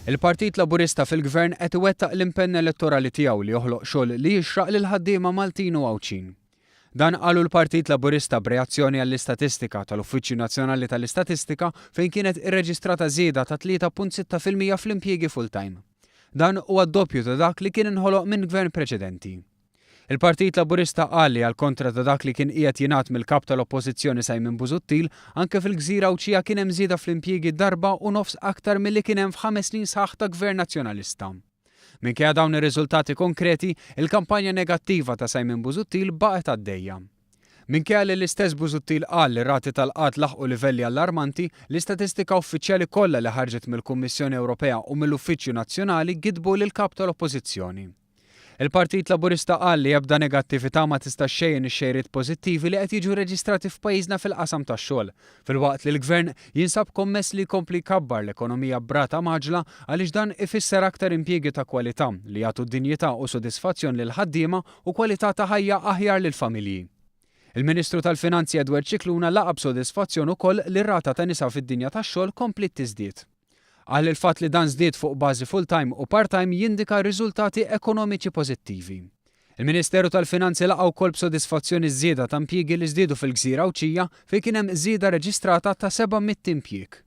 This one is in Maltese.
Il-Partit Laburista fil-Gvern qed iwettaq l-impenn elettorali tiegħu li joħloq xogħol li jixraq lil ħaddiema Maltin u Għawċin. Dan qalu l-Partit Laburista b'reazzjoni għall-istatistika tal-Uffiċċju Nazzjonali tal-Istatistika fejn kienet irreġistrata żieda ta' 3.6% fl-impjiegi full-time. Dan huwa d-doppju ta' dak li kien inħoloq minn gvern preċedenti. Il-Partit Laburista qal li għall-kontra ta' dak li kien qiegħed jingħad mill-kap tal-Oppożizzjoni Simon Busuttil, anke fil-Gżira Awċija kien hemm żieda fl-impjiegi darba u nofs aktar milli kien hemm f'5 snin sħaħ ta' gvern nazzjonalista. Minkejja dawn ir-riżultati konkreti, il-kampanja negattiva ta' Simon Busuttil baqgħet għaddejja. Minkejja li l-istess Busuttil qal li rati tal-qatt laħqu livelli allarmanti, l-istatistika uffiċjali kollha li ħarġet mill-Kummissjoni Ewropea u mill-Uffiċċju Nazzjonali gidbu lill-kap tal-Oppożizzjoni. Il-Partit Laburista qal li ebda negattività ma tista' xejn ix-xejriet pożittivi li qed jiġu reġistrati f'pajjiżna fil-qasam tax-xogħol, filwaqt li l-Gvern jinsab kommess li jkompli jkabbar l-ekonomija b'rata maġla għaliex dan ifisser aktar impjiegi ta' kwalità li jagħtu dinjità u sodisfazzjon lil ħaddiema u kwalità ta' ħajja aħjar lill-familji. Il-Ministru tal-Finanzi Edward Cicluna laqab sodisfazzjon ukoll li r-rata ta' nisa fid-dinja tax-xogħol kompli tiżdied. Qal il-fatt li dan żdied fuq bażi full-time u part-time jindika riżultati ekonomiċi pożittivi. Il-Ministeru tal-Finanzi laqgħu wkoll b'sodisfazzjoni żieda ta' impjiegi li żdiedu fil-Gżira Awċija fejn kien hemm żieda reġistrata ta' 700 impjieg.